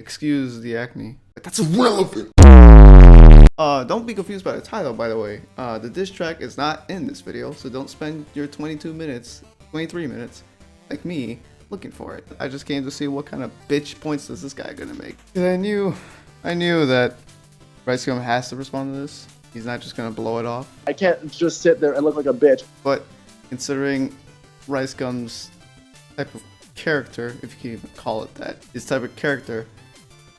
Excuse the acne. That's irrelevant. Don't be confused by the title, by the way. The diss track is not in this video, so don't spend your 23 minutes, like me, looking for it. I just came to see what kind of bitch points is this guy gonna make. I knew that RiceGum has to respond to this. He's not just gonna blow it off. I can't just sit there and look like a bitch. But considering RiceGum's type of character, if you can even call it that, his type of character,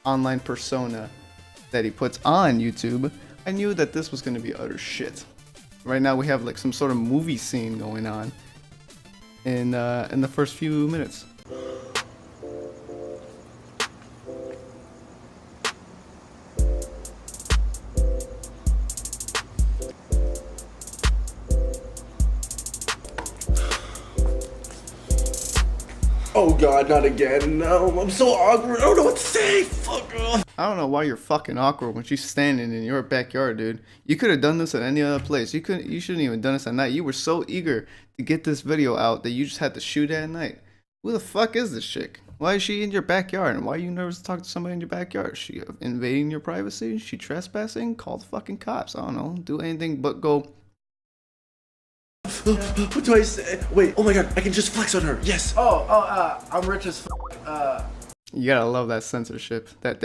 online persona that he puts on YouTube, I knew that this was gonna be utter shit. Right now we have like some sort of movie scene going on in the first few minutes. Oh god, not again. No, I'm so awkward. I don't know what to say. Fuck off. I don't know why you're fucking awkward when she's standing in your backyard, dude. You could have done this at any other place. You shouldn't even done this at night. You were so eager to get this video out that you just had to shoot it at night. Who the fuck is this chick? Why is she in your backyard? And why are you nervous to talk to somebody in your backyard? Is she invading your privacy? Is she trespassing? Call the fucking cops. I don't know. Do anything but go. What do I say? Wait, oh my god, I can just flex on her. Yes. I'm rich as fuck. You gotta love that censorship. That.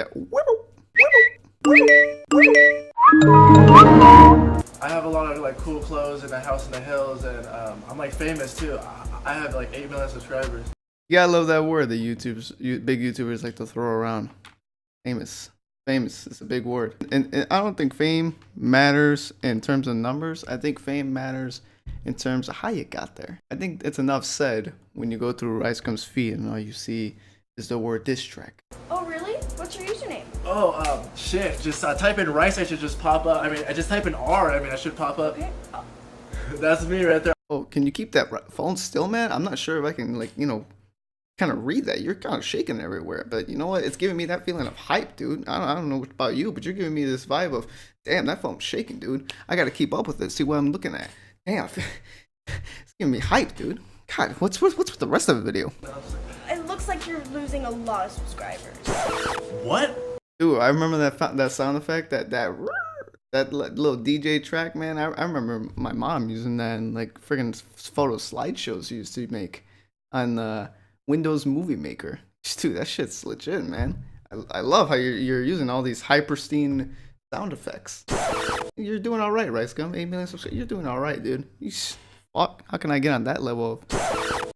I have a lot of like cool clothes and a house in the hills, and I'm like famous too. I have like 8 million subscribers. You gotta love that word that big YouTubers like to throw around. Famous. Famous is a big word. And I don't think fame matters in terms of numbers. I think fame matters in terms of how you got there. I think it's enough said when you go through RiceGum's feed and all you see is the word diss track. Oh really? What's your username? Oh, shit. Just type in Rice, I should just pop up. I mean, I just type in R, I should pop up. Okay. That's me right there. Oh, can you keep that phone still, man? I'm not sure if I can, like, kind of read that. You're kind of shaking everywhere, but you know what? It's giving me that feeling of hype, dude. I don't know about you, but you're giving me this vibe of, damn, that phone's shaking, dude. I gotta keep up with it, see what I'm looking at. Damn, it's giving me hype, dude. God, what's with the rest of the video? It looks like you're losing a lot of subscribers. What? Dude, I remember that sound effect, that little DJ track, man. I remember my mom using that in like friggin' photo slideshows she used to make on Windows Movie Maker. Dude, that shit's legit, man. I love how you're using all these hypersteam sound effects. You're doing all right, RiceGum. 8 million subscribers. You're doing all right, dude. Fuck. How can I get on that level of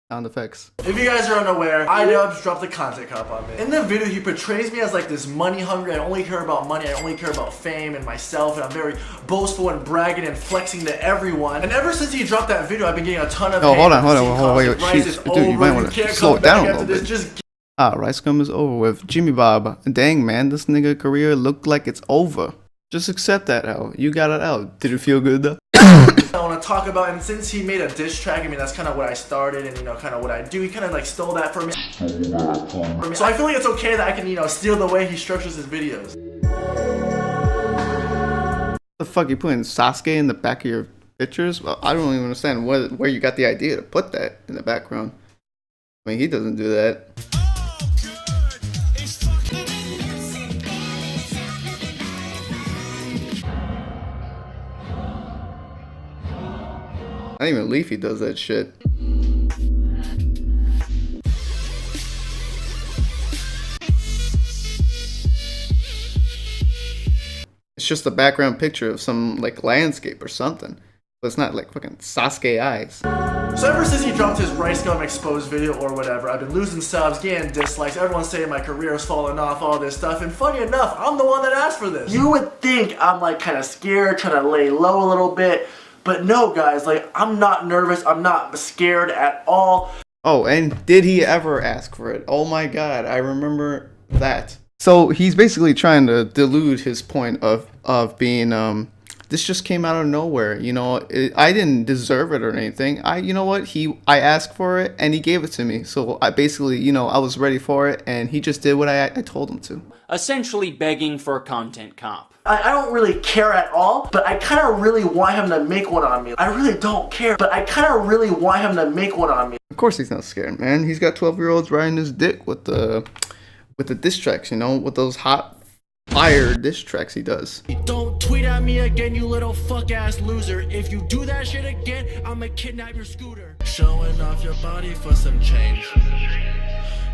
sound effects? If you guys are unaware, iDubbbz dropped a content cop on me. In the video, he portrays me as like this money hungry. I only care about money. I only care about fame and myself. And I'm very boastful and bragging and flexing to everyone. And ever since he dropped that video, I've been getting a ton of hate. Oh, hold on, wait. Dude, you might want to slow it down a little bit. RiceGum is over with. Jimmy Bob. Dang, man, this nigga career looked like it's over. Just accept that L. You got it out. Did it feel good though? I want to talk about, and since he made a diss track, I mean that's kind of what I started, and kind of what I do. He kind of like stole that from me. So I feel like it's okay that I can steal the way he structures his videos. What the fuck, you putting Sasuke in the back of your pictures? Well, I don't even understand where you got the idea to put that in the background. I mean, he doesn't do that. Not even Leafy does that shit. It's just a background picture of some like landscape or something. But it's not like fucking Sasuke eyes. So ever since he dropped his RiceGum exposed video or whatever, I've been losing subs, getting dislikes, everyone's saying my career's falling off, all this stuff, and funny enough, I'm the one that asked for this. You would think I'm like kind of scared, trying to lay low a little bit, but no guys, like I'm not nervous, I'm not scared at all. Oh, and did he ever ask for it? Oh my god, I remember that. So he's basically trying to delude his point of being, this just came out of nowhere, I didn't deserve it or anything. You know what, I asked for it and he gave it to me. So I basically, I was ready for it and he just did what I told him to. Essentially begging for a content comp. I don't really care at all, but I kind of really want him to make one on me. I really don't care, but I kind of really want him to make one on me. Of course he's not scared, man. He's got 12-year-olds riding his dick with the with the diss tracks, you know, with those hot fire diss tracks he does. Don't tweet at me again, you little fuck ass loser. If you do that shit again, I'ma kidnap your scooter. Showing off your body for some change.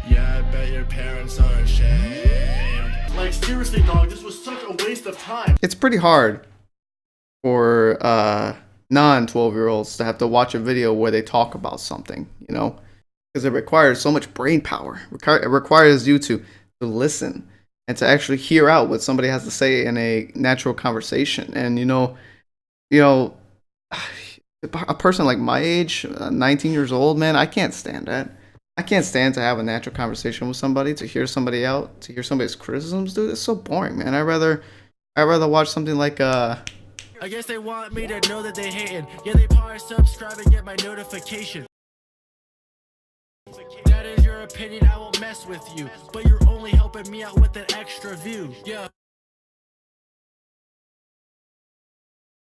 Yeah, I bet your parents are ashamed. Like seriously, dog, this was such a waste of time. It's pretty hard for non-12-year-olds to have to watch a video where they talk about something, you know, because it requires so much brain power. It requires you to listen and to actually hear out what somebody has to say in a natural conversation. And you know, a person like my age, 19 years old, man, I can't stand that. I can't stand to have a natural conversation with somebody, to hear somebody out, to hear somebody's criticisms, dude. It's so boring, man. I'd rather watch something like I guess they want me to know that they hating. Yeah, they probably subscribe and get my notification. That is your opinion, I won't mess with you. But you're only helping me out with an extra view. Yeah.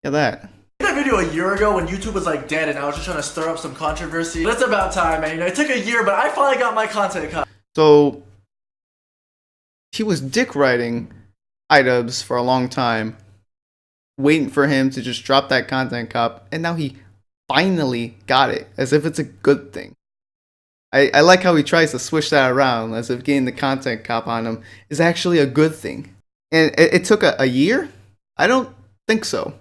that. I did a video a year ago when YouTube was like dead and I was just trying to stir up some controversy. But it's about time, man. You know, it took a year, but I finally got my content cut. So he was dick riding iDubbbz for a long time, waiting for him to just drop that content cop, and now he finally got it, as if it's a good thing. I like how he tries to switch that around, as if getting the content cop on him is actually a good thing. And it took a year? I don't think so.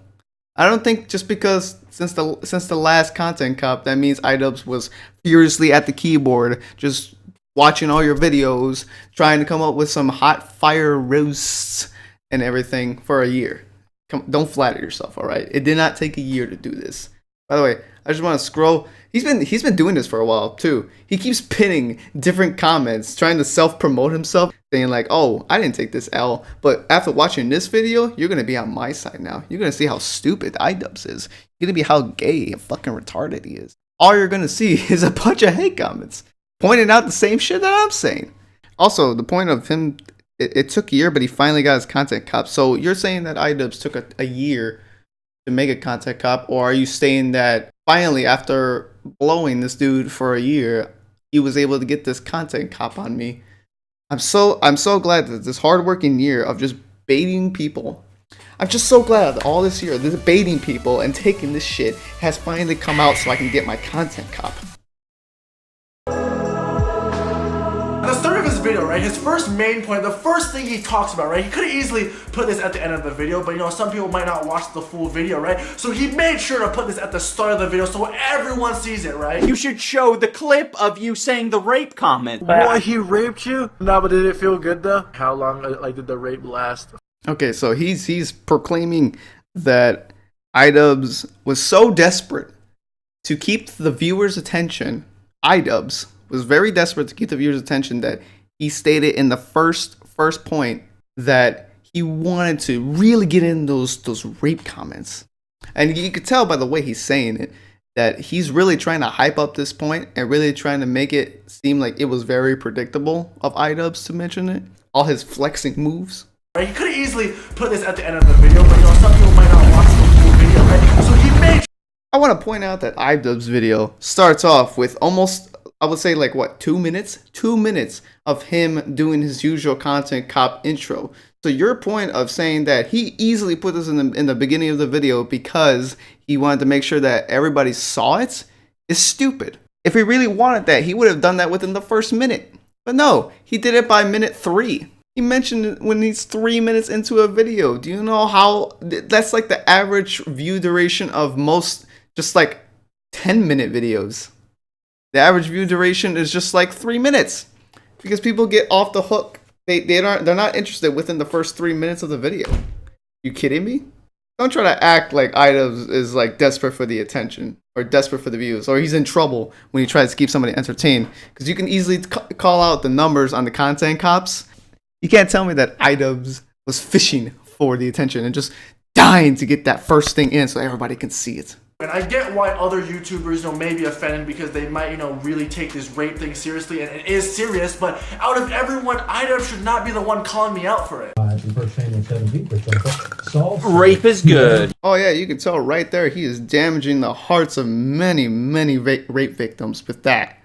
I don't think just because since the last content cop, that means iDubbbz was furiously at the keyboard, just watching all your videos, trying to come up with some hot fire roasts and everything for a year. Don't flatter yourself, all right? It did not take a year to do this. By the way, I just want to scroll. He's been doing this for a while too. He keeps pinning different comments, trying to self-promote himself, saying like, "Oh, I didn't take this L, but after watching this video, you're gonna be on my side now. You're gonna see how stupid iDubbbz is. You're gonna be how gay and fucking retarded he is. All you're gonna see is a bunch of hate comments pointing out the same shit that I'm saying." Also, the point of him, it took a year, but he finally got his content cop. So you're saying that iDubbbz took a year to make a content cop, or are you saying that finally, after blowing this dude for a year, he was able to get this content cop on me? I'm so glad that this hardworking year of just baiting people, I'm just so glad that all this year, this baiting people and taking this shit has finally come out so I can get my content cop. At the start of his video, right, his first main point, the first thing he talks about, right, he could have easily put this at the end of the video, but you know, some people might not watch the full video, right? So he made sure to put this at the start of the video so everyone sees it, right? You should show the clip of you saying the rape comment. What, he raped you? No, but did it feel good though? How long, like, did the rape last? Okay, so he's proclaiming that iDubbbz was so desperate to keep the viewers' attention. iDubbbz was very desperate to keep the viewers' attention that he stated in the first point that he wanted to really get in those rape comments. And you could tell by the way he's saying it that he's really trying to hype up this point and really trying to make it seem like it was very predictable of iDubbbz to mention it. All his flexing moves. Right, he could have easily put this at the end of the video, but you know, some people might not watch the full video, right? So he made. I want to point out that iDubbbz video starts off with almost, I would say, like what, 2 minutes? 2 minutes of him doing his usual content cop intro. So your point of saying that he easily put this in the beginning of the video because he wanted to make sure that everybody saw it is stupid. If he really wanted that, he would have done that within the first minute. But no, he did it by minute 3. He mentioned it when he's 3 minutes into a video. Do you know how that's like the average view duration of most just like 10-minute videos? The average view duration is just like 3 minutes because people get off the hook. They're not interested within the first 3 minutes of the video. You kidding me? Don't try to act like iDubbbz is like desperate for the attention or desperate for the views, or he's in trouble when he tries to keep somebody entertained, because you can easily call out the numbers on the content cops. You can't tell me that iDubbbz was fishing for the attention and just dying to get that first thing in so everybody can see it. And I get why other YouTubers, you know, may be offended because they might, you know, really take this rape thing seriously, and it is serious, but out of everyone, iDubbbz should not be the one calling me out for it. Rape is good. Oh yeah, you can tell right there he is damaging the hearts of many rape victims with that.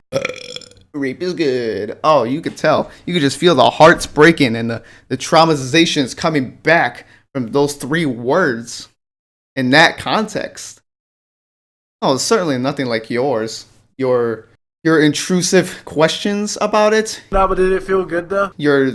Rape is good. Oh, you could tell. You could just feel the hearts breaking and the traumatizations coming back from those 3 words in that context. Oh, it's certainly nothing like yours. Your intrusive questions about it. No, but did it feel good though? You're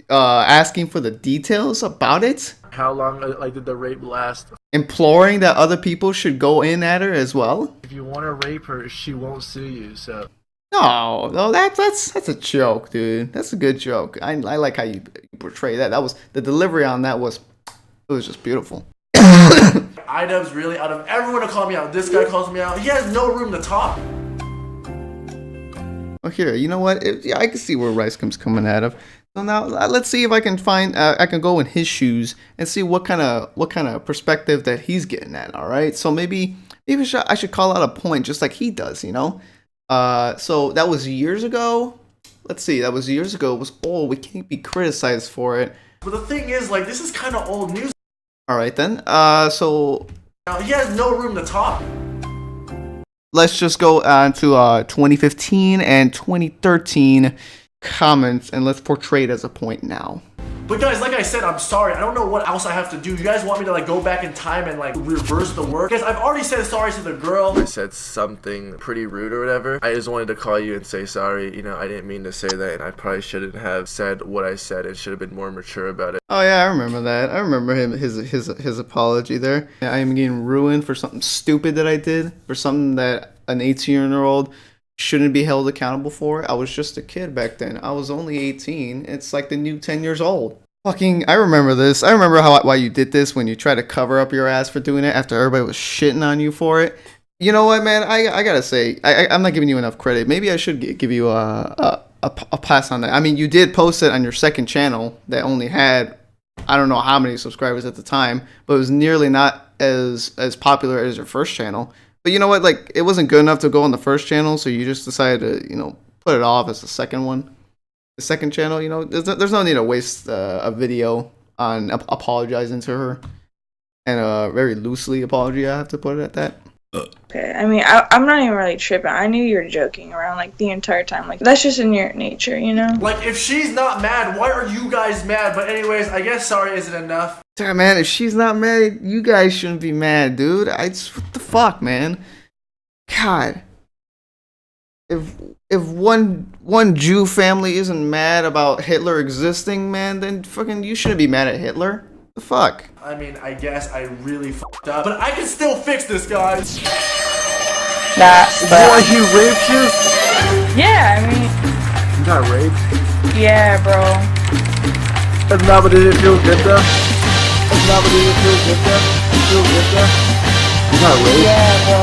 asking for the details about it. How long like did the rape last? Imploring that other people should go in at her as well. If you want to rape her, she won't sue you. So No, that's a joke, dude. That's a good joke. I like how you portray that. That was the delivery on that was just beautiful. iDubbbz really, out of everyone to call me out, this guy calls me out. He has no room to talk. Oh, here, you know what? Yeah, I can see where RiceGum's coming out of. So now let's see if I can find. I can go in his shoes and see what kind of perspective that he's getting at. All right. So maybe I should call out a point just like he does. You know. So that was years ago. Let's see. That was years ago. It was old. We can't be criticized for it. But the thing is, like, this is kind of old news. All right then. So Now, he has no room to talk. let's just go on to 2015 and 2013 comments, and let's portray it as a point now. But guys, like I said, I'm sorry. I don't know what else I have to do. You guys want me to like go back in time and like reverse the work? Guys, I've already said sorry to the girl. I said something pretty rude or whatever. I just wanted to call you and say sorry. You know, I didn't mean to say that, and I probably shouldn't have said what I said and should have been more mature about it. Oh yeah, I remember that. I remember his apology there. I am getting ruined for something stupid that I did, for something that an 18-year-old shouldn't be held accountable for. I was just a kid back then. I was only 18. It's like the new 10 years old. Fucking, I remember this. I remember why you did this when you tried to cover up your ass for doing it after everybody was shitting on you for it. You know what, man? I gotta say, I'm not giving you enough credit. Maybe I should give you a pass on that. I mean, you did post it on your second channel that only had, I don't know how many subscribers at the time, but it was nearly not as popular as your first channel. But you know what? Like, it wasn't good enough to go on the first channel, so you just decided to, you know, put it off as the second one. The second channel, you know, there's no need to waste a video on apologizing to her. And a very loosely apology, I have to put it at that. Okay, I mean, I'm not even really tripping. I knew you were joking around, like, the entire time. Like, that's just in your nature, you know? Like, if she's not mad, why are you guys mad? But anyways, I guess sorry isn't enough. Damn, man, if she's not mad, you guys shouldn't be mad, dude. What the fuck, man? God. If one Jew family isn't mad about Hitler existing, man, then fucking you shouldn't be mad at Hitler. The fuck? I mean, I guess I really fucked up, but I can still fix this, guys. But he raped you? yeah, I mean, You got raped? yeah, bro. No, but did it feel good though? No, but did it feel good though? Feel good though? You got raped? Yeah, bro.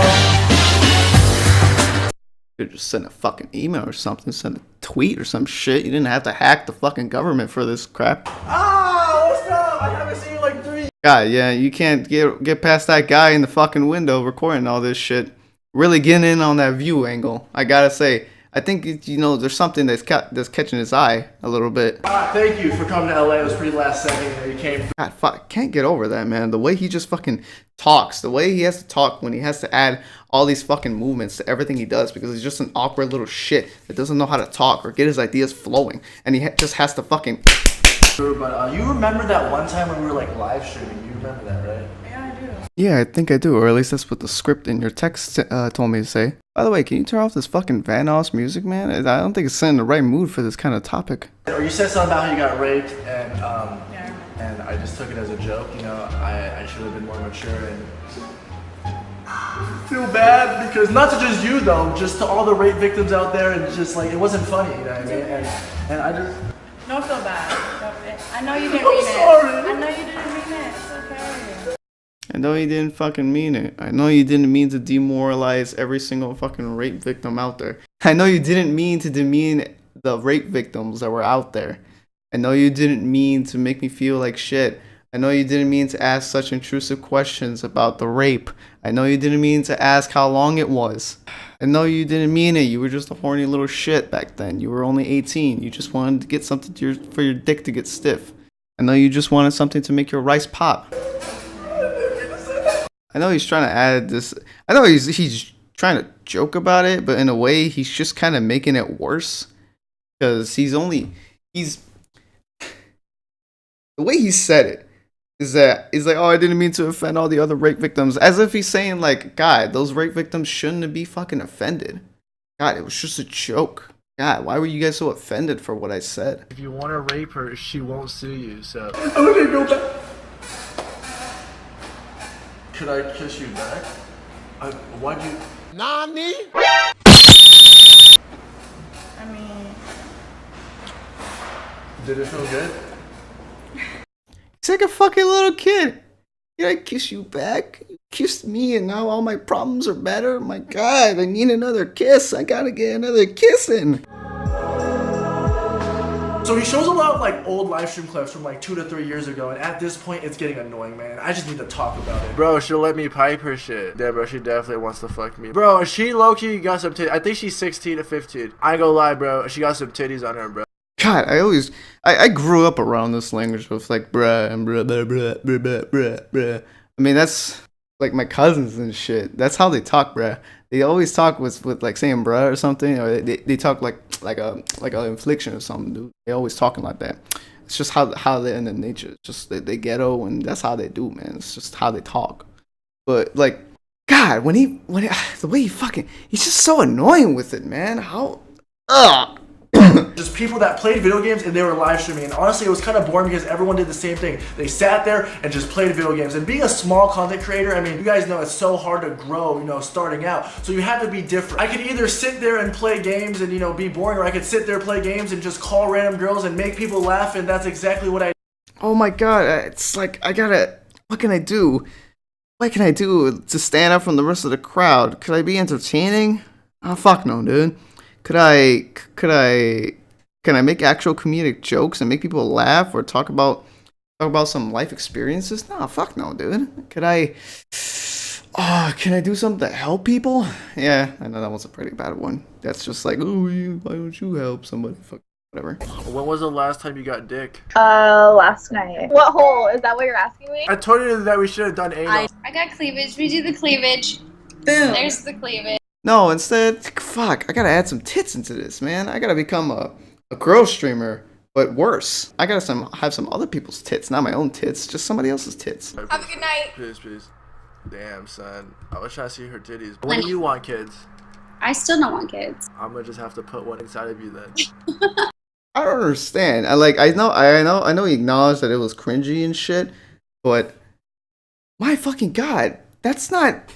You could just send a fucking email or something, send a tweet or some shit. You didn't have to hack the fucking government for this crap. Ah, what's up? I haven't seen you in like 3 years. God, yeah, you can't get past that guy in the fucking window recording all this shit. Really getting in on that view angle. I gotta say, I think, you know, there's something that's catching his eye a little bit. Thank you for coming to LA. It was pretty last second that you came. God, fuck, can't get over that, man. The way he just fucking talks, the way he has to talk when he has to add all these fucking movements to everything he does, because he's just an awkward little shit that doesn't know how to talk or get his ideas flowing, and he just has to fucking. But you remember that one time when we were like live streaming? You remember that, right? Yeah, I think I do, or at least that's what the script in your text told me to say. By the way, can you turn off this fucking Van Oss music, man? I don't think it's setting the right mood for this kind of topic. Or you said something about how you got raped, and I just took it as a joke. You know, I should have been more mature and feel bad because not to just you though, just to all the rape victims out there, and just like it wasn't funny, you know what I mean? And I just Don't feel bad. I know you didn't mean it. sorry. I know you didn't mean it. It's okay. I know you didn't fucking mean it. I know you didn't mean to demoralize every single fucking rape victim out there. I know you didn't mean to demean the rape victims that were out there. I know you didn't mean to make me feel like shit. I know you didn't mean to ask such intrusive questions about the rape. I know you didn't mean to ask how long it was. I know you didn't mean it. You were just a horny little shit back then. You were only 18. You just wanted to get something for your dick to get stiff. I know you just wanted something to make your rice pop. I know he's trying to add this. I know he's trying to joke about it, but in a way, he's just kind of making it worse because he's the way he said it is that he's like, oh, I didn't mean to offend all the other rape victims, as if he's saying like, God, those rape victims shouldn't be fucking offended. God, it was just a joke. God, why were you guys so offended for what I said? If you want to rape her, she won't sue you, so. I'm gonna go back. Could I kiss you back? Why'd you? Nani? I mean, Did it feel good? He's like a fucking little kid. Can I kiss you back? You kissed me and now all my problems are better? My God, I need another kiss. I gotta get another kiss in. So he shows a lot of like old live stream clips from like 2 to 3 years ago, and at this point it's getting annoying, man. I just need to talk about it. Bro, she'll let me pipe her shit. Yeah, bro, she definitely wants to fuck me. Bro, she low-key got some titties. I think she's 16 to 15. I ain't gonna lie, bro. She got some titties on her, bro. God, I grew up around this language of like bruh and bruh, bruh, bruh, bruh, bruh, bruh, bruh. I mean, that's like my cousins and shit. That's how they talk, bruh. They always talk with like saying bruh or something, or they talk like a infliction or something, dude. They always talking like that. It's just how they're in their nature. It's just they ghetto and that's how they do, man. It's just how they talk. But like, God, when he the way he fucking, he's just so annoying with it, man. How, Just people that played video games and they were live streaming, and honestly it was kind of boring because everyone did the same thing. They sat there and just played video games. And being a small content creator, I mean, you guys know it's so hard to grow, you know, starting out. So you have to be different. I could either sit there and play games and, you know, be boring, or I could sit there, play games and just call random girls and make people laugh, and that's exactly what I. Oh my God, it's like what can I do? What can I do to stand out from the rest of the crowd? Could I be entertaining? Oh fuck no, dude. Can I make actual comedic jokes and make people laugh or talk about some life experiences? No, fuck no, dude. Can I do something to help people? Yeah, I know that was a pretty bad one. That's just like, oh, why don't you help somebody? Fuck, whatever. When was the last time you got dick? Last night. What hole? Is that what you're asking me? I told you that we should have done anal. I got cleavage. We do the cleavage. Boom. There's the cleavage. No, instead, fuck, I gotta add some tits into this, man. I gotta become a girl streamer, but worse. I gotta have some other people's tits, not my own tits, just somebody else's tits. Have a good night. Please. Damn, son. I was trying to see her titties. When do you want kids? I still don't want kids. I'm gonna just have to put one inside of you then. I don't understand. I know he acknowledged that it was cringy and shit, but my fucking God, that's not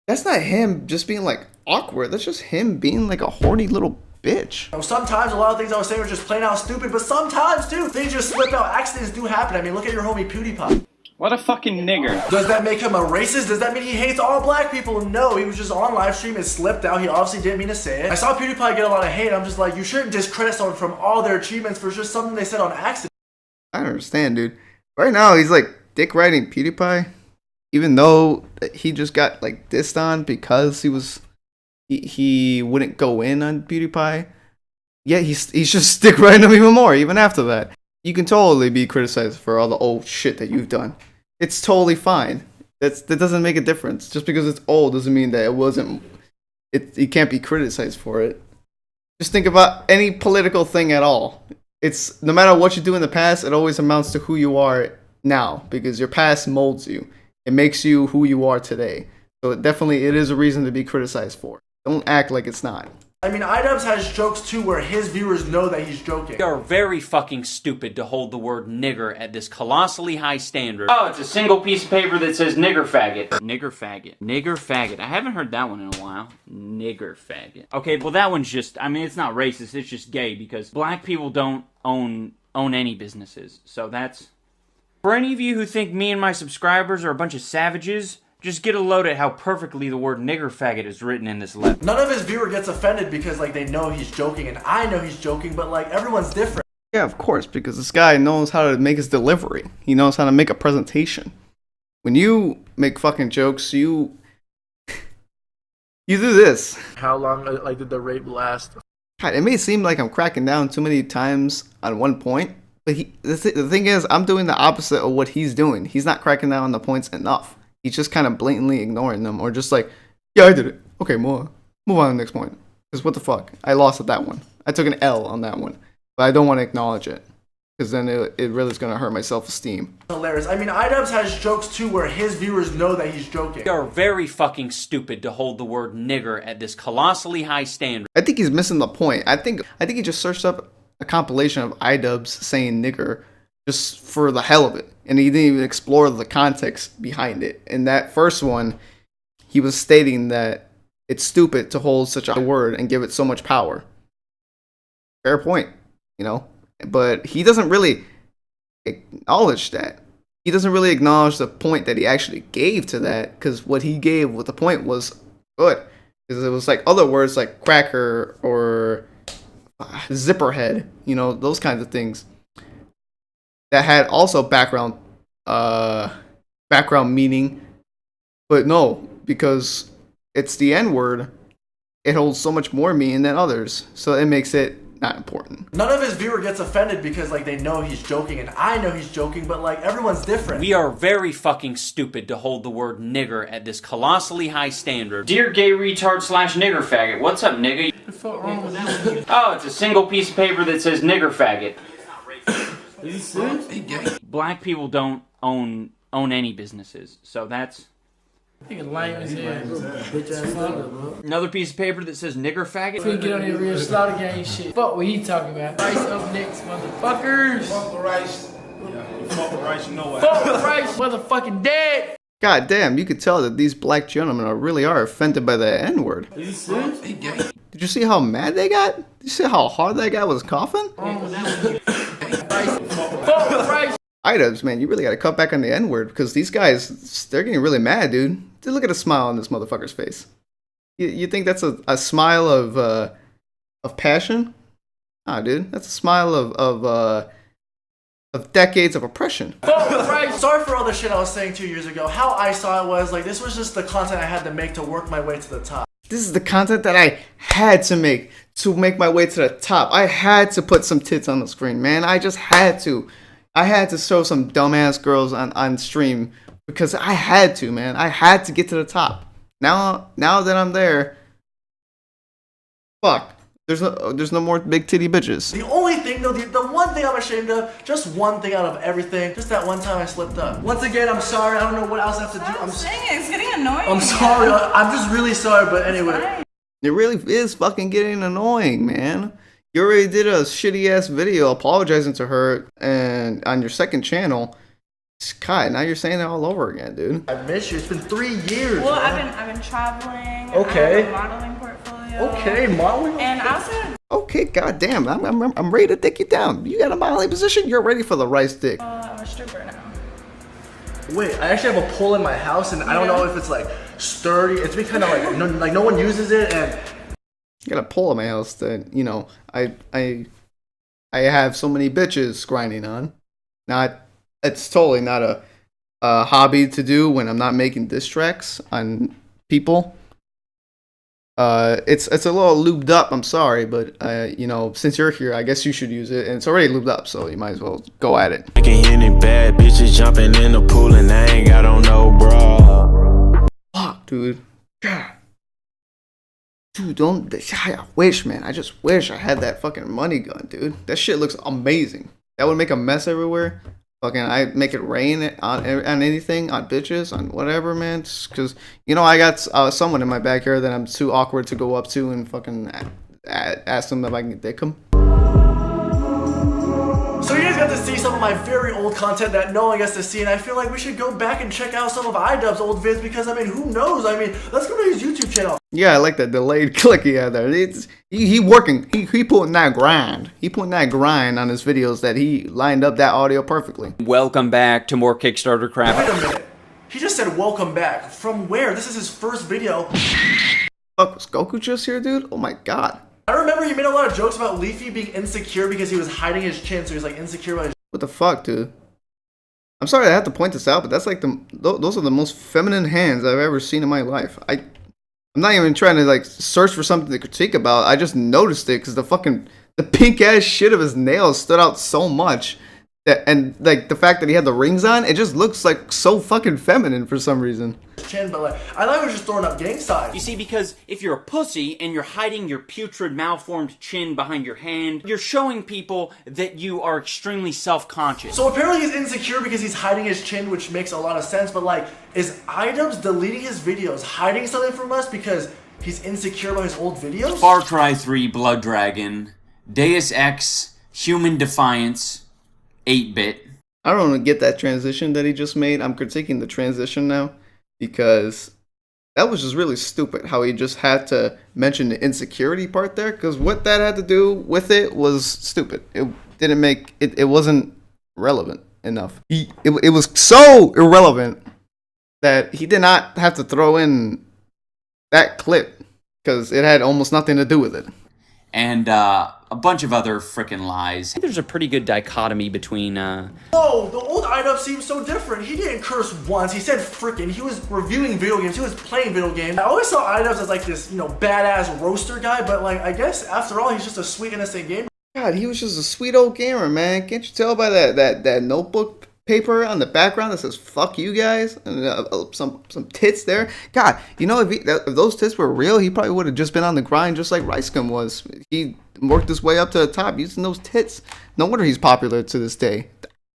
him just being like awkward. That's just him being like a horny little bitch. Sometimes a lot of things I was saying were just plain out stupid, but sometimes too, things just slip out. Accidents do happen. I mean, look at your homie PewDiePie. What a fucking nigger. Does that make him a racist? Does that mean he hates all black people? No, he was just on live stream and slipped out. He obviously didn't mean to say it. I saw PewDiePie get a lot of hate. I'm just like, you shouldn't discredit someone from all their achievements for just something they said on accident. I don't understand, dude. Right now, he's like dick riding PewDiePie, even though he just got like dissed on because he wouldn't go in on PewDiePie. Yeah, he's just dick riding him even more, even after that. You can totally be criticized for all the old shit that you've done. It's totally fine. That doesn't make a difference. Just because it's old doesn't mean that it wasn't. You can't be criticized for it. Just think about any political thing at all. It's no matter what you do in the past, it always amounts to who you are now, because your past molds you. It makes you who you are today. So it is a reason to be criticized for. Don't act like it's not. I mean, iDubbbz has jokes too where his viewers know that he's joking. You are very fucking stupid to hold the word nigger at this colossally high standard. Oh, it's a single piece of paper that says nigger faggot. Nigger faggot. Nigger faggot. I haven't heard that one in a while. Nigger faggot. Okay, well that one's just, I mean, it's not racist, it's just gay, because black people don't own any businesses. So that's... For any of you who think me and my subscribers are a bunch of savages, just get a load at how perfectly the word nigger faggot is written in this letter. None of his viewer gets offended because like they know he's joking, and I know he's joking, but like everyone's different. Yeah, of course, because this guy knows how to make his delivery. He knows how to make a presentation. When you make fucking jokes, you do this. How long like did the rape last? God, it may seem like I'm cracking down too many times on one point, but the thing is, I'm doing the opposite of what he's doing. He's not cracking down on the points enough. He's just kind of blatantly ignoring them, or just like, yeah, I did it. Okay, more. Move on to the next point. Because what the fuck? I lost at that one. I took an L on that one. But I don't want to acknowledge it. Because then it really is going to hurt my self-esteem. Hilarious. I mean, iDubbbz has jokes too where his viewers know that he's joking. We are very fucking stupid to hold the word nigger at this colossally high standard. I think he's missing the point. I think he just searched up a compilation of iDubbbz saying nigger just for the hell of it. And he didn't even explore the context behind it. In that first one, he was stating that it's stupid to hold such a word and give it so much power. Fair point, you know? But he doesn't really acknowledge that. He doesn't really acknowledge the point that he actually gave to that, because what he gave with the point was good. Because it was like other words like cracker or zipperhead, you know, those kinds of things that had also background meaning. But no, because it's the N-word, it holds so much more meaning than others. So it makes it not important. None of his viewer gets offended because like they know he's joking and I know he's joking, but like everyone's different. We are very fucking stupid to hold the word nigger at this colossally high standard. Dear gay retard slash nigger faggot, what's up nigga? What the fuck wrong with you? Oh, it's a single piece of paper that says nigger faggot. Is he serious? Black people don't own any businesses, so that's... Another piece of paper that says nigger faggot. Finna get on your real slaughter gang shit. Fuck what he talking about. Rice up next, motherfuckers. Fuck the rice. Yeah, fuck the rice, you know what? Fuck the rice, motherfucking dead. God damn, you could tell that these black gentlemen really are offended by the N-word. Are you serious? Did you see how mad they got? Did you see how hard that guy was coughing? iDubbbz, man, you really gotta cut back on the N-word, because these guys, they're getting really mad, dude. Dude, look at the smile on this motherfucker's face. You think that's a smile of passion? Nah, dude, that's a smile of decades of oppression. Sorry for all the shit I was saying 2 years ago. How I saw it was like this was just the content I had to make to work my way to the top. This is the content that I had to make my way to the top. I had to put some tits on the screen, man. I just had to. I had to show some dumbass girls on stream because I had to, man. I had to get to the top. Now that I'm there, fuck. There's no more big titty bitches. The only thing though, the one thing I'm ashamed of, just one thing out of everything, just that one time I slipped up. Once again, I'm sorry. I don't know what else I have to do. I'm saying it's getting annoying. I'm sorry. I'm just really sorry, but anyway. It really is fucking getting annoying, man. You already did a shitty ass video apologizing to her and on your second channel. God, now you're saying it all over again, dude. I miss you. It's been 3 years. Well, man. I've been traveling. Okay. I have a modeling portfolio. Okay, modeling. And I also. Okay, goddamn, I'm ready to dick you down. You got a modeling position. You're ready for the rice dick. I'm a stripper now. Wait, I actually have a pole in my house, and I don't know if it's like sturdy. It's been kind of like no one uses it, and I got a pole in my house that, you know, I have so many bitches grinding on. It's totally not a hobby to do when I'm not making diss tracks on people. It's a little lubed up, I'm sorry, but you know, since you're here, I guess you should use it, and it's already lubed up, so you might as well go at it. I can hear any bad bitches jumping in the pool and I ain't got on no bra. Fuck, dude. God. Dude, I wish, man. I just wish I had that fucking money gun, dude. That shit looks amazing. That would make a mess everywhere. Fucking, I make it rain on anything, on bitches, on whatever, man. Because, you know, I got someone in my backyard that I'm too awkward to go up to and fucking ask them if I can dick them. So you guys got to see some of my very old content that no one gets to see, and I feel like we should go back and check out some of iDubbbz's old vids because, I mean, who knows? I mean, let's go to his YouTube channel. Yeah, I like that delayed click he had there. He working. He putting that grind. He putting that grind on his videos that he lined up that audio perfectly. Welcome back to more Kickstarter crap. Wait a minute. He just said welcome back. From where? This is his first video. Fuck, was Goku just here, dude? Oh my god. I remember he made a lot of jokes about Leafy being insecure because he was hiding his chin, so he was like insecure about his. What the fuck, dude? I'm sorry I have to point this out, but that's like those are the most feminine hands I've ever seen in my life. I'm not even trying to like search for something to critique about. I just noticed it because the pink ass shit of his nails stood out so much. And like the fact that he had the rings on, it just looks like so fucking feminine for some reason. chin, but like, I thought he was just throwing up gang signs. You see, because if you're a pussy and you're hiding your putrid, malformed chin behind your hand, you're showing people that you are extremely self-conscious. So apparently he's insecure because he's hiding his chin, which makes a lot of sense, but like, is iDubbbz deleting his videos, hiding something from us because he's insecure about his old videos? Far Cry 3, Blood Dragon, Deus Ex, Human Defiance, 8-bit. I don't get that transition that he just made. I'm critiquing the transition now because that was just really stupid how he just had to mention the insecurity part there, because what that had to do with it was stupid. It didn't make it, it wasn't relevant enough. It was so irrelevant that he did not have to throw in that clip because it had almost nothing to do with it. And a bunch of other frickin' lies. There's a pretty good dichotomy between Whoa, the old iDubbbz seems so different. He didn't curse once. He said frickin'. He was reviewing video games. He was playing video games. I always saw iDubbbz as like this, you know, badass roaster guy, but like, I guess after all, he's just a sweet innocent gamer. God, he was just a sweet old gamer, man. Can't you tell by that notebook paper on the background that says "fuck you guys" and some tits there? God, you know, if those tits were real, he probably would have just been on the grind just like RiceGum was. He worked his way up to the top using those tits. No wonder he's popular to this day.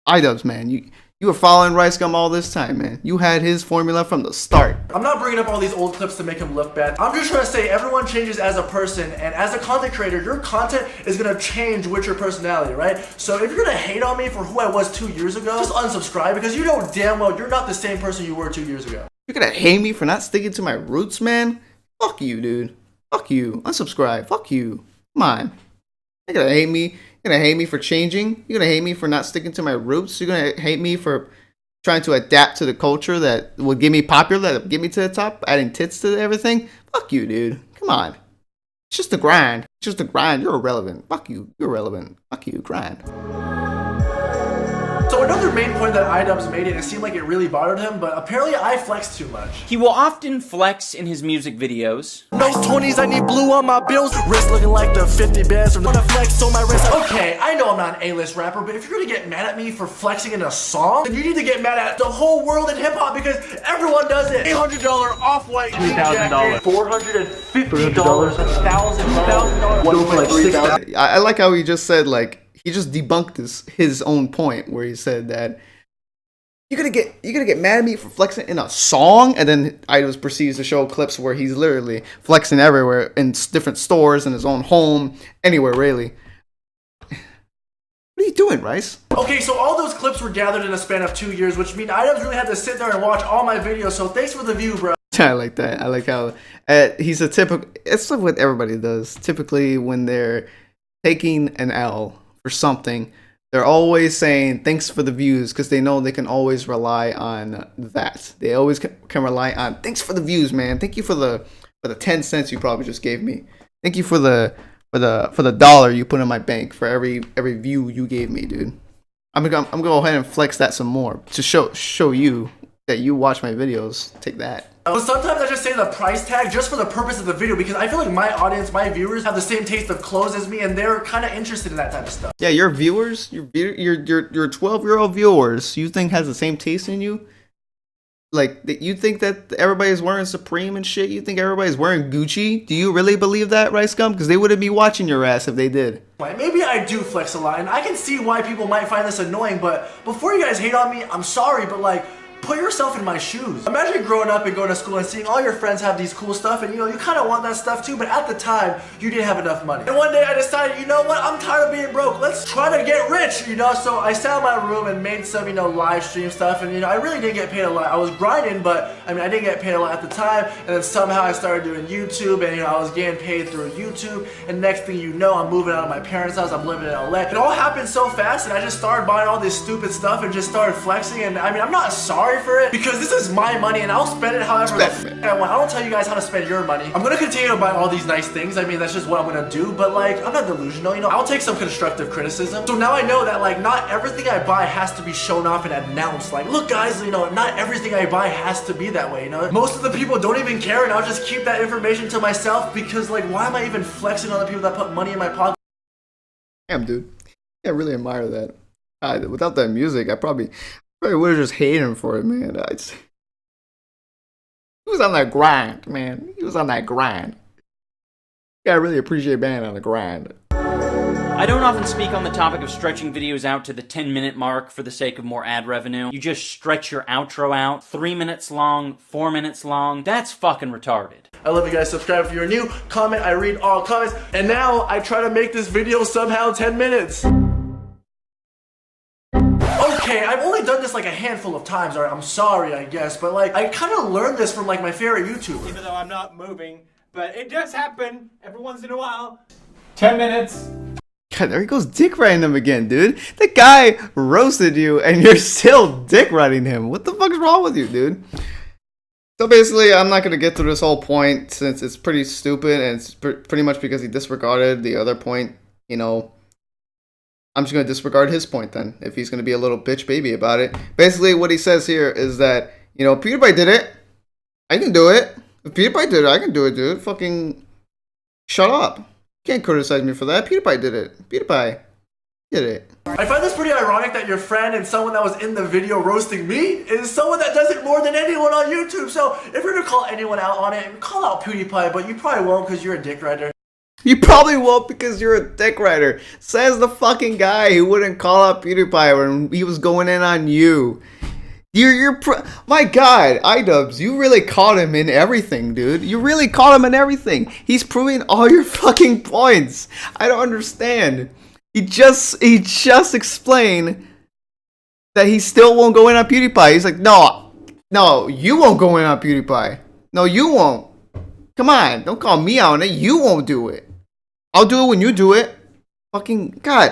iDubbbz, man, you were following RiceGum all this time, man. You had his formula from the start. I'm not bringing up all these old clips to make him look bad. I'm just trying to say everyone changes as a person, and as a content creator, your content is gonna change with your personality, right? So if you're gonna hate on me for who I was 2 years ago, just unsubscribe, because you know damn well you're not the same person you were 2 years ago. You're gonna hate me for not sticking to my roots, man? Fuck you, dude. Fuck you. Unsubscribe. Fuck you. Come on. You're gonna hate me. You're gonna hate me for changing. You're gonna hate me for not sticking to my roots. You're gonna hate me for trying to adapt to the culture that will get me popular, that will get me to the top, adding tits to everything. Fuck you, dude. Come on. It's just a grind. It's just a grind. You're irrelevant. Fuck you. You're irrelevant. Fuck you. Grind. So another main point that iDubbbz made, and it seemed like it really bothered him, but apparently I flex too much. He will often flex in his music videos. Nice 20s, I need blue on my bills. Wrist looking like the 50 bands from the flex on my wrist. Okay, I know I'm not an A-list rapper, but if you're gonna get mad at me for flexing in a song, then you need to get mad at the whole world in hip-hop because everyone does it. $800 off-white $2,000. $450, $1,000. I like how he just said, like, he just debunked his own point where he said that you're gonna get mad at me for flexing in a song, and then iDubbbz proceeds to show clips where he's literally flexing everywhere in different stores, in his own home, anywhere really. What are you doing, Rice? Okay, so all those clips were gathered in a span of 2 years, which means iDubbbz really had to sit there and watch all my videos. So thanks for the view, bro. I like that. I like how he's a typical. It's like what everybody does. Typically, when they're taking an L for something, they're always saying thanks for the views because they know they can always rely on that. They always can rely on thanks for the views, man. Thank you for the 10 cents you probably just gave me. Thank you for the dollar you put in my bank for every view you gave me, dude. I'm gonna go ahead and flex that some more to show you that you watch my videos. Take that. But sometimes I just say the price tag just for the purpose of the video because I feel like my audience, my viewers have the same taste of clothes as me and they're kind of interested in that type of stuff. Yeah, your viewers, your 12-year-old viewers, you think has the same taste in you? Like, you think that everybody's wearing Supreme and shit? You think everybody's wearing Gucci? Do you really believe that, RiceGum? Because they wouldn't be watching your ass if they did. Maybe I do flex a lot and I can see why people might find this annoying, but before you guys hate on me, I'm sorry, but like, put yourself in my shoes. Imagine growing up and going to school and seeing all your friends have these cool stuff and you know, you kind of want that stuff too, but at the time, you didn't have enough money. And one day I decided, you know what, I'm tired of being broke. Let's try to get rich, you know? So I sat in my room and made some, you know, live stream stuff and you know, I really didn't get paid a lot. I was grinding, but I mean, I didn't get paid a lot at the time. And then somehow I started doing YouTube and you know, I was getting paid through YouTube. And next thing you know, I'm moving out of my parents' house, I'm living in LA. It all happened so fast and I just started buying all this stupid stuff and just started flexing. And I mean, I'm not sorry for it because this is my money and I'll spend it however I want. I don't tell you guys how to spend your money. I'm gonna continue to buy all these nice things. I mean, that's just what I'm gonna do, but like, I'm not delusional, you know? I'll take some constructive criticism. So now I know that like, not everything I buy has to be shown off and announced. Like, look guys, you know, not everything I buy has to be that way, you know? Most of the people don't even care and I'll just keep that information to myself because like, why am I even flexing on the people that put money in my pocket? Damn, dude. I really admire that. Without that music, I probably would have just hated him for it, man. He was on that grind, man. He was on that grind. You gotta really appreciate being on the grind. I don't often speak on the topic of stretching videos out to the 10-minute mark for the sake of more ad revenue. You just stretch your outro out 3 minutes long, 4 minutes long. That's fucking retarded. I love you guys. Subscribe if you're new. Comment. I read all comments. And now I try to make this video somehow 10 minutes. Okay, I've only done this like a handful of times. Alright, I'm sorry, I guess. But like, I kind of learned this from like my favorite YouTuber. Even though I'm not moving, but it does happen every once in a while. 10 minutes. God, there he goes dick riding him again, dude. The guy roasted you and you're still dick riding him. What the fuck's wrong with you, dude? So basically, I'm not going to get through this whole point since it's pretty stupid and it's pretty much because he disregarded the other point, you know. I'm just going to disregard his point then, if he's going to be a little bitch baby about it. Basically, what he says here is that, you know, PewDiePie did it. I can do it. If PewDiePie did it, I can do it, dude. Fucking shut up. Can't criticize me for that. PewDiePie did it. PewDiePie did it. I find this pretty ironic that your friend and someone that was in the video roasting me is someone that does it more than anyone on YouTube. So if you're gonna call anyone out on it, call out PewDiePie, but you probably won't because you're a dick rider. You probably won't because you're a dick rider. Says the fucking guy who wouldn't call out PewDiePie when he was going in on you. My God, iDubbbz, you really caught him in everything, dude. You really caught him in everything. He's proving all your fucking points. I don't understand. He just explained that he still won't go in on PewDiePie. He's like, no, you won't go in on PewDiePie. No, you won't. Come on, don't call me out on it. You won't do it. I'll do it when you do it. Fucking God.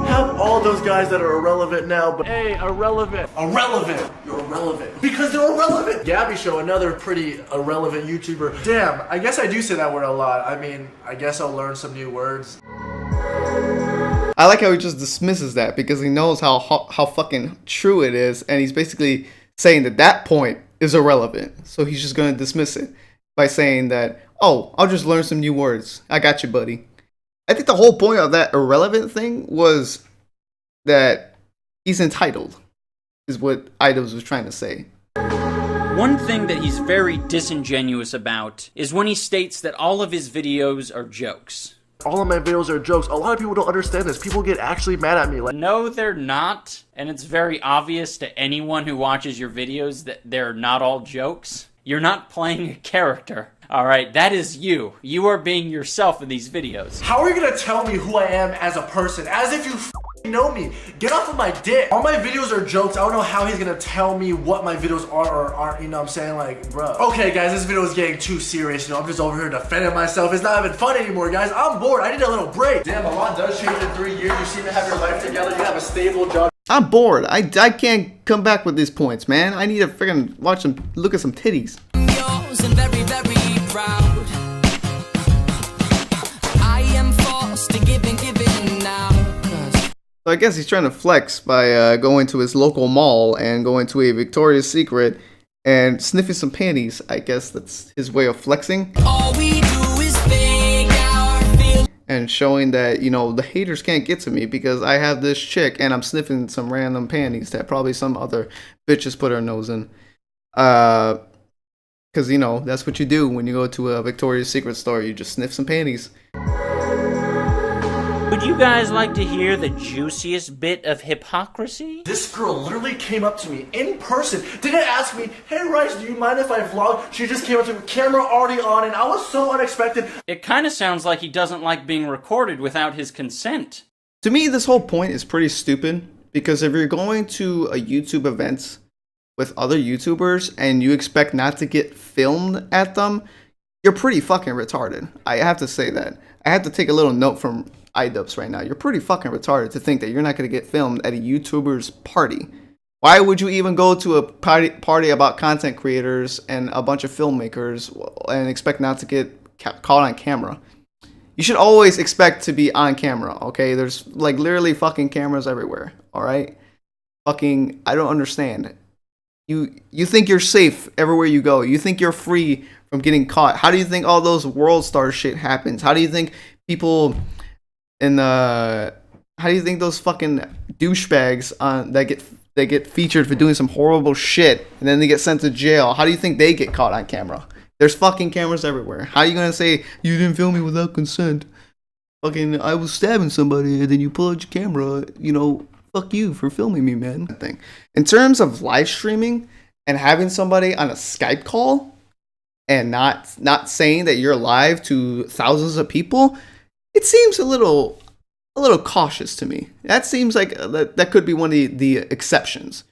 Have all those guys that are irrelevant now, but hey, irrelevant. Irrelevant. You're irrelevant. Because they're irrelevant. Gabby Show, another pretty irrelevant YouTuber. Damn, I guess I do say that word a lot. I mean, I guess I'll learn some new words. I like how he just dismisses that because he knows how fucking true it is, and he's basically saying that that point is irrelevant. So he's just going to dismiss it by saying that, oh, I'll just learn some new words. I got you, buddy. I think the whole point of that irrelevant thing was that he's entitled, is what iDubbbz was trying to say. One thing that he's very disingenuous about is when he states that all of his videos are jokes. All of my videos are jokes. A lot of people don't understand this. People get actually mad at me. Like, no, they're not. And it's very obvious to anyone who watches your videos that they're not all jokes. You're not playing a character. Alright, that is you. You are being yourself in these videos. How are you gonna tell me who I am as a person? As if you know me. Get off of my dick. All my videos are jokes. I don't know how he's gonna tell me what my videos are or aren't, you know what I'm saying? Like, bro. Okay, guys, this video is getting too serious. You know, I'm just over here defending myself. It's not even fun anymore, guys. I'm bored. I need a little break. Damn, a lot does change in 3 years. You seem to have your life together. You have a stable job. I'm bored. I can't come back with these points, man. I need to freaking look at some titties. Very, very proud. I am forced to give and giving now. So I guess he's trying to flex by going to his local mall and going to a Victoria's Secret and sniffing some panties. I guess that's his way of flexing. All we do is fake our feelings. And showing that, you know, the haters can't get to me because I have this chick and I'm sniffing some random panties that probably some other bitches put her nose in. Because, you know, that's what you do when you go to a Victoria's Secret store. You just sniff some panties. Would you guys like to hear the juiciest bit of hypocrisy? This girl literally came up to me in person. Didn't ask me, hey Rice, do you mind if I vlog? She just came up to me, camera already on, and I was so unexpected. It kind of sounds like he doesn't like being recorded without his consent. To me, this whole point is pretty stupid. Because if you're going to a YouTube event with other YouTubers and you expect not to get filmed at them, you're pretty fucking retarded. I have to say that. I have to take a little note from iDubbbz right now. You're pretty fucking retarded to think that you're not going to get filmed at a YouTuber's party. Why would you even go to a party about content creators and a bunch of filmmakers and expect not to get caught on camera? You should always expect to be on camera, okay? There's like literally fucking cameras everywhere, alright? Fucking, I don't understand. You think you're safe everywhere you go. You think you're free from getting caught. How do you think all those world star shit happens? How do you think people in the... How do you think those fucking douchebags that get they get featured for doing some horrible shit, and then they get sent to jail. How do you think they get caught on camera? There's fucking cameras everywhere. How are you gonna say you didn't film me without consent? Fucking, I was stabbing somebody, and then you pull out your camera. You know, fuck you for filming me, man. Thing. In terms of live streaming and having somebody on a Skype call and not saying that you're live to thousands of people, it seems a little cautious to me. That seems like that could be one of the exceptions,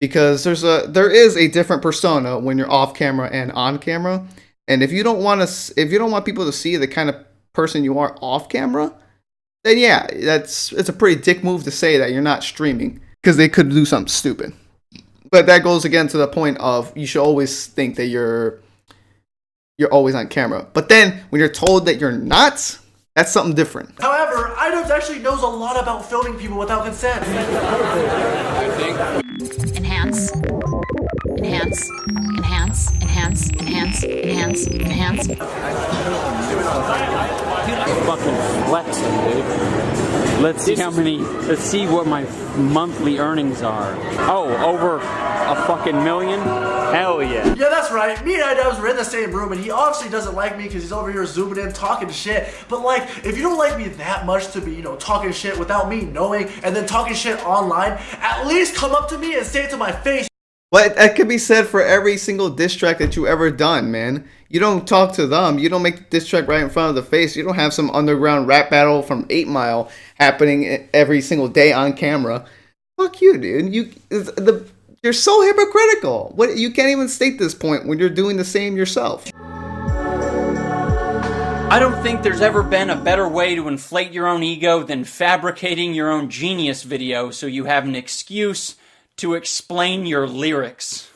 because there is a different persona when you're off camera and on camera. And if you don't want people to see the kind of person you are off camera, then yeah, it's a pretty dick move to say that you're not streaming, because they could do something stupid. But that goes again to the point of you should always think that you're always on camera. But then when you're told that you're not, that's something different. However, iDubbbz actually knows a lot about filming people without consent. Enhance. Enhance. Enhance. Enhance. Enhance. Enhance. Enhance. Fucking flexing, dude. Let's see what my monthly earnings are. Oh, over a fucking million? Hell yeah. Yeah, that's right. Me and iDubbbz were in the same room, and he obviously doesn't like me because he's over here zooming in, talking shit. But like, if you don't like me that much to be, talking shit without me knowing, and then talking shit online, at least come up to me and say it to my face. But that could be said for every single diss track that you ever done, man. You don't talk to them. You don't make the diss track right in front of the face. You don't have some underground rap battle from 8 Mile happening every single day on camera. Fuck you, dude. You're so hypocritical. You can't even state this point when you're doing the same yourself. I don't think there's ever been a better way to inflate your own ego than fabricating your own genius video so you have an excuse to explain your lyrics.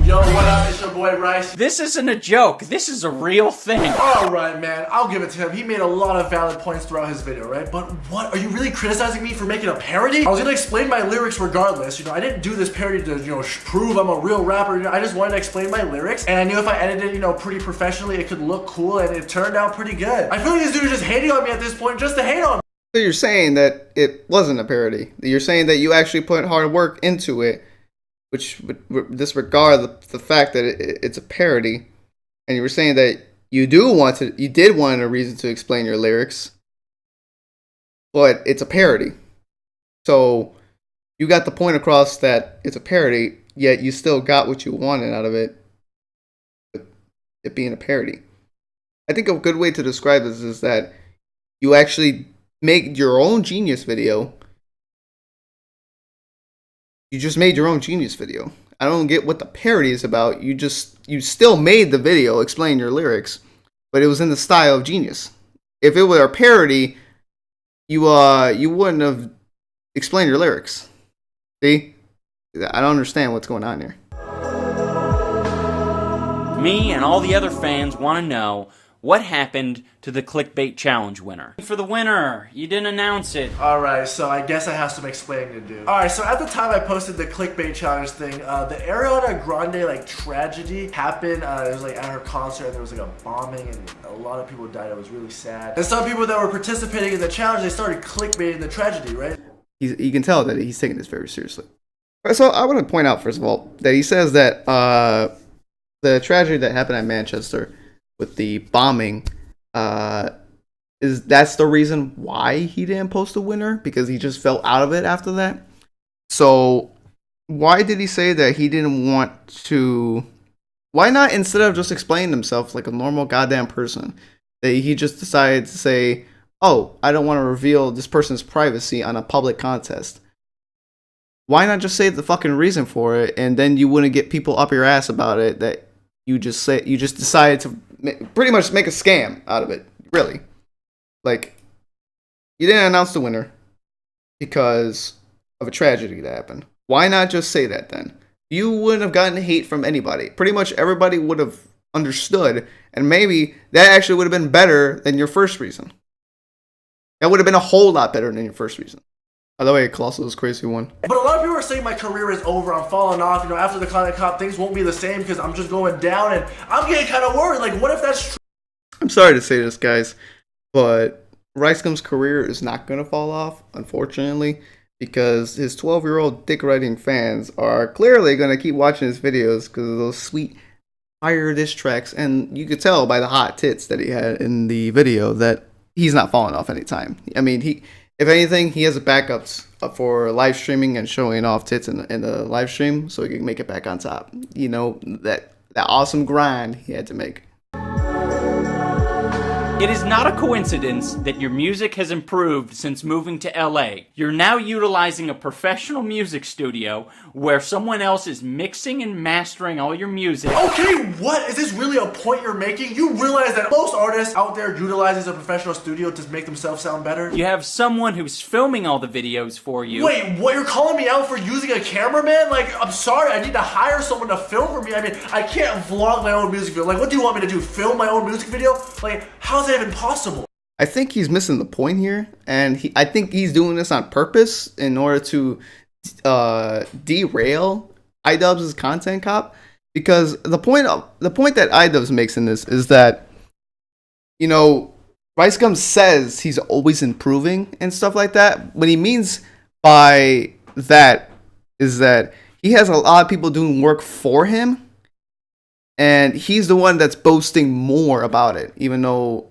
Yo, what up? It's your boy Rice. This isn't a joke. This is a real thing. Alright, man. I'll give it to him. He made a lot of valid points throughout his video, right? But what? Are you really criticizing me for making a parody? I was gonna explain my lyrics regardless. I didn't do this parody to, prove I'm a real rapper. I just wanted to explain my lyrics. And I knew if I edited it, pretty professionally, it could look cool, and it turned out pretty good. I feel like this dude is just hating on me at this point just to hate on me. So you're saying that it wasn't a parody. You're saying that you actually put hard work into it, which would disregard the fact that it's a parody. And you were saying that you did want a reason to explain your lyrics, but it's a parody. So you got the point across that it's a parody, yet you still got what you wanted out of it, it being a parody. I think a good way to describe this is that you actually make your own genius video. You just made your own genius video. I don't get what the parody is about. You still made the video, explain your lyrics, but it was in the style of genius. If it were a parody, you wouldn't have explained your lyrics. See? I don't understand what's going on here. Me and all the other fans want to know what happened to the clickbait challenge winner. For the winner, you didn't announce it. Alright, so I guess I have some explaining to do. Alright, so at the time I posted the clickbait challenge thing, the Ariana Grande tragedy happened. It was at her concert, and there was a bombing, and a lot of people died. It was really sad. And some people that were participating in the challenge, they started clickbaiting the tragedy, right? You can tell that he's taking this very seriously. So I want to point out, first of all, that he says that the tragedy that happened at Manchester with the bombing, that's the reason why he didn't post a winner, because he just fell out of it after that. So why did he say that he didn't want to? Why not, instead of just explaining himself like a normal goddamn person, that he just decided to say, oh, I don't want to reveal this person's privacy on a public contest? Why not just say the fucking reason for it, and then you wouldn't get people up your ass about it, that you just decided to pretty much make a scam out of it, really. You didn't announce the winner because of a tragedy that happened. Why not just say that then? You wouldn't have gotten hate from anybody. Pretty much everybody would have understood, and maybe that actually would have been better than your first reason. That would have been a whole lot better than your first reason. By the way, Colossal is crazy one. But a lot of people are saying my career is over, I'm falling off, after the Content Cop, things won't be the same because I'm just going down, and I'm getting kind of worried, what if that's true? I'm sorry to say this, guys, but RiceGum's career is not gonna fall off, unfortunately, because his 12-year-old dick-riding fans are clearly gonna keep watching his videos because of those sweet fire diss tracks, and you could tell by the hot tits that he had in the video that he's not falling off anytime. I mean, if anything, he has a backups for live streaming and showing off tits in the live stream, so he can make it back on top. You know, that awesome grind he had to make. It is not a coincidence that your music has improved since moving to LA. You're now utilizing a professional music studio where someone else is mixing and mastering all your music. Okay, what? Is this really a point you're making? You realize that most artists out there utilizes a professional studio to make themselves sound better? You have someone who's filming all the videos for you. Wait, what? You're calling me out for using a cameraman? Like, I'm sorry, I need to hire someone to film for me. I mean, I can't vlog my own music video. Like, what do you want me to do? Film my own music video? Like, how's that even possible? I think he's missing the point here, and I think he's doing this on purpose in order to derail iDubbbz's content cop, because the point that iDubbbz makes in this is that, you know, RiceGum says he's always improving and stuff like that. What he means by that is that he has a lot of people doing work for him, and he's the one that's boasting more about it, even though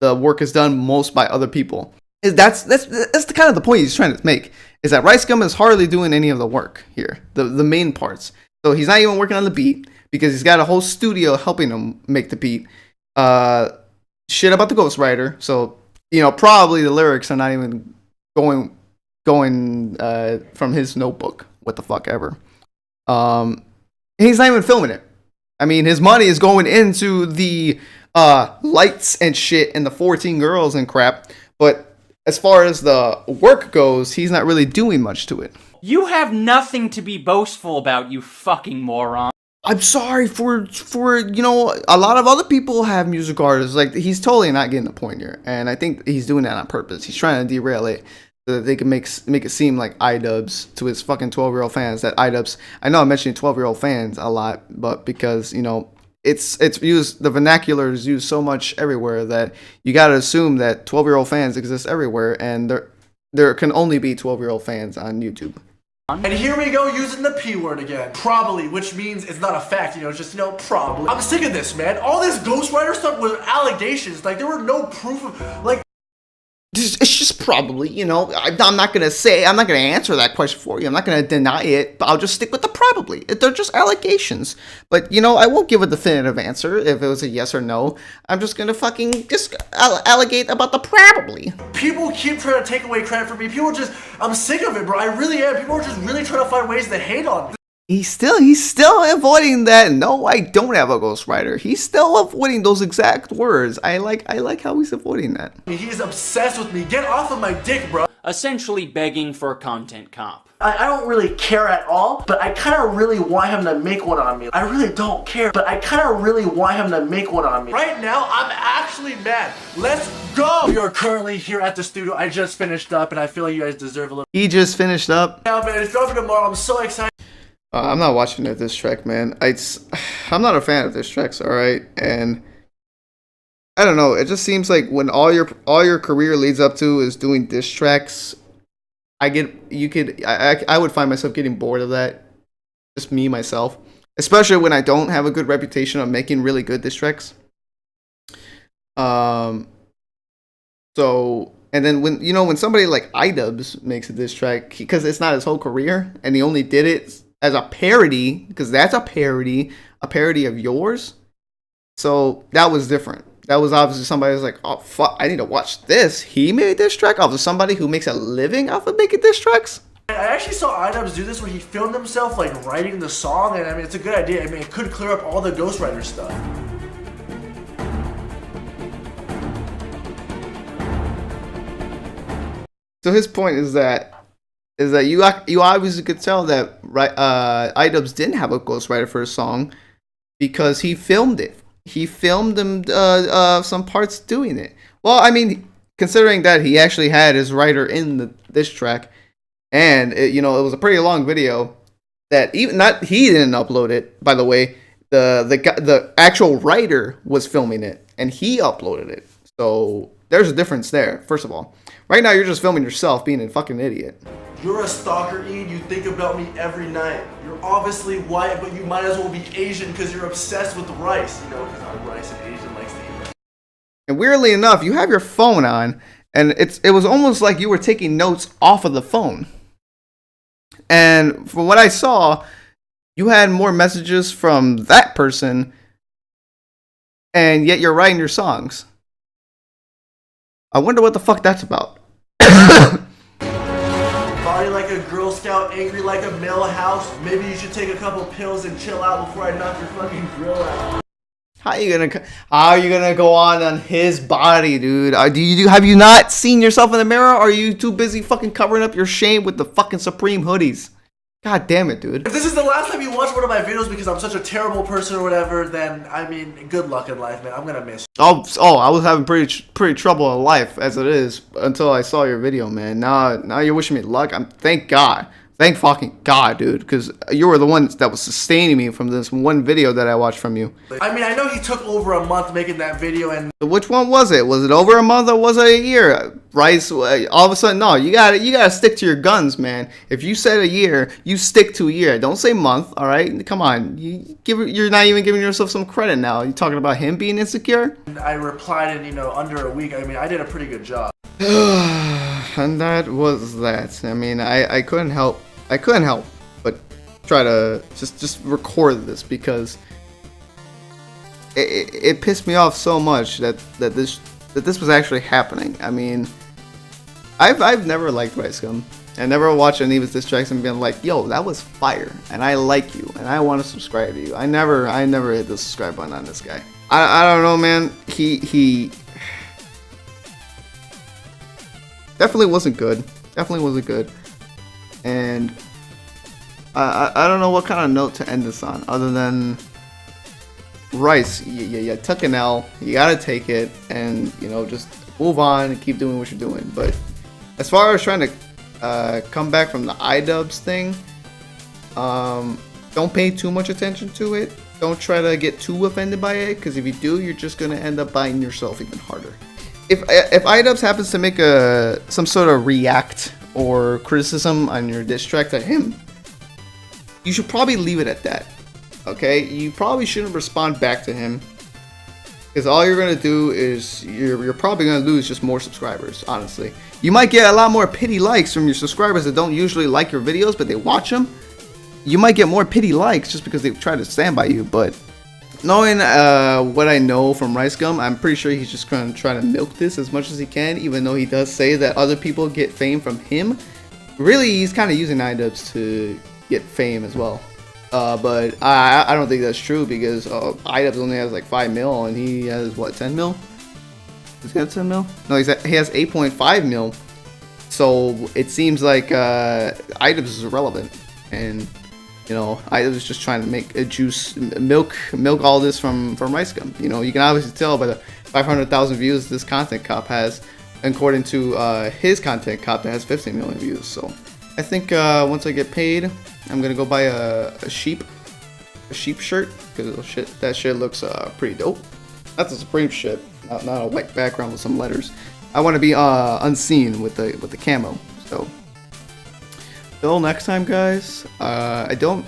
the work is done most by other people. That's the kind of the point he's trying to make, is that RiceGum is hardly doing any of the work here, the main parts. So he's not even working on the beat because he's got a whole studio helping him make the beat. Shit about the ghostwriter. So, you know, probably the lyrics are not even going from his notebook. What the fuck ever. He's not even filming it. I mean, his money is going into the lights and shit and the 14 girls and crap, but as far as the work goes, he's not really doing much to it. You have nothing to be boastful about, you fucking moron. I'm sorry for you know, a lot of other people have music artists. Like, he's totally not getting the point here, and I think he's doing that on purpose. He's trying to derail it so that they can make it seem like iDubbbz to his fucking 12-year-old fans. That iDubbbz, I know I'm mentioning 12-year-old fans a lot, but because, you know, it's used, the vernacular is used so much everywhere that you gotta assume that 12-year-old fans exist everywhere, and there can only be 12-year-old fans on YouTube. And here we go using the P word again. Probably, which means it's not a fact, you know, it's just, you know, probably. I'm sick of this, man. All this ghostwriter stuff was allegations. Like, there were no proof of, like, It's just probably, you know, I'm not going to answer that question for you. I'm not going to deny it, but I'll just stick with the probably. They're just allegations. But, you know, I won't give a definitive answer if it was a yes or no. I'm just going to fucking just allegate about the probably. People keep trying to take away credit from me. I'm sick of it, bro. I really am. People are just really trying to find ways to hate on me. He's still avoiding that. No, I don't have a ghostwriter. He's still avoiding those exact words. I like how he's avoiding that. He's obsessed with me. Get off of my dick, bro. Essentially begging for a content cop. I don't really care at all, but I kind of really want him to make one on me. I really don't care, but I kind of really want him to make one on me. Right now, I'm actually mad. Let's go! We are currently here at the studio. I just finished up, and I feel like you guys deserve a little. He just finished up. Yeah, man, it's dropping tomorrow. I'm so excited. I'm not watching that diss track, man. I'm not a fan of diss tracks, all right? And I don't know. It just seems like when all your career leads up to is doing diss tracks, I would find myself getting bored of that. Just me, myself. Especially when I don't have a good reputation of making really good diss tracks. So, and then when somebody like iDubbbz makes a diss track, because it's not his whole career, and he only did it as a parody, because that's a parody of yours. So that was different. That was obviously somebody was like, oh fuck, I need to watch this. He made a diss track off of somebody who makes a living off of making diss tracks. I actually saw iDubbbz do this where he filmed himself like writing the song, and I mean, it's a good idea. I mean, it could clear up all the ghostwriter stuff. So his point is that you obviously could tell that iDubbbz didn't have a ghostwriter for his song because he filmed it. He filmed them some parts doing it. Well, I mean, considering that he actually had his writer in this track, and it was a pretty long video that he didn't upload it. By the way, the actual writer was filming it and he uploaded it. So There's a difference there, first of all. Right now, you're just filming yourself being a fucking idiot. You're a stalker, Ian. You think about me every night. You're obviously white, but you might as well be Asian because you're obsessed with rice. You know, because I'm rice and Asian likes to eat rice. And weirdly enough, you have your phone on, and it was almost like you were taking notes off of the phone. And from what I saw, you had more messages from that person, and yet you're writing your songs. I wonder what the fuck that's about. Body like a Girl Scout, angry like a Millhouse. Maybe you should take a couple pills and chill out before I knock your fucking grill out. How are you gonna go on his body, dude? Have you not seen yourself in the mirror, or are you too busy fucking covering up your shame with the fucking Supreme hoodies? God damn it, dude. If this is the last time you watch one of my videos because I'm such a terrible person or whatever, then, I mean, good luck in life, man. I'm gonna miss you. Oh, I was having pretty trouble in life as it is until I saw your video, man. Now you're wishing me luck. Thank God. Thank fucking God, dude, because you were the one that was sustaining me from this one video that I watched from you. I mean, I know he took over a month making that video, and which one was it? Was it over a month or was it a year? Rice, all of a sudden, no, you gotta stick to your guns, man. If you said a year, you stick to a year. Don't say month, all right? Come on, you're not even giving yourself some credit now. You talking about him being insecure? I replied in, under a week. I mean, I did a pretty good job. And that was that. I mean, I couldn't help but try to just record this because it pissed me off so much that this was actually happening. I mean, I've never liked RiceGum. I never watched any of his diss tracks and been like, yo, that was fire, and I like you, and I want to subscribe to you. I never hit the subscribe button on this guy. I don't know, man. He definitely wasn't good. And I don't know what kind of note to end this on other than Rice, you took an L, you gotta take it, and just move on and keep doing what you're doing. But as far as trying to come back from the iDubbbz thing, don't pay too much attention to it. Don't try to get too offended by it, because if you do, you're just gonna end up biting yourself even harder. If iDubbbz happens to make some sort of react or criticism on your diss track to him, you should probably leave it at that. Okay, you probably shouldn't respond back to him, because all you're gonna do is you're probably gonna lose just more subscribers. Honestly, you might get a lot more pity likes from your subscribers that don't usually like your videos, but they watch them. You might get more pity likes just because they try to stand by you. But knowing what I know from RiceGum, I'm pretty sure he's just gonna try to milk this as much as he can, even though he does say that other people get fame from him. Really, he's kind of using iDubbbz to get fame as well. But I don't think that's true, because iDubbbz only has like 5 mil and he has what, 10 mil? Does he have 10 mil? No, he has 8.5 mil. So it seems like iDubbbz is irrelevant, and iDubbbz is just trying to make a milk all this from RiceGum. You can obviously tell by the 500,000 views this content cop has, according to his content cop that has 15 million views. So I think once I get paid, I'm gonna go buy a sheep shirt, because that shit looks pretty dope. That's a Supreme shit, not a white background with some letters. I want to be unseen with the camo. So till next time, guys. I don't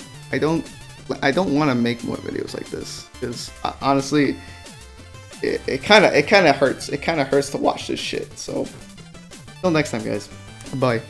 want to make more videos like this, because honestly, it kind of hurts. It kind of hurts to watch this shit. So till next time, guys. Bye.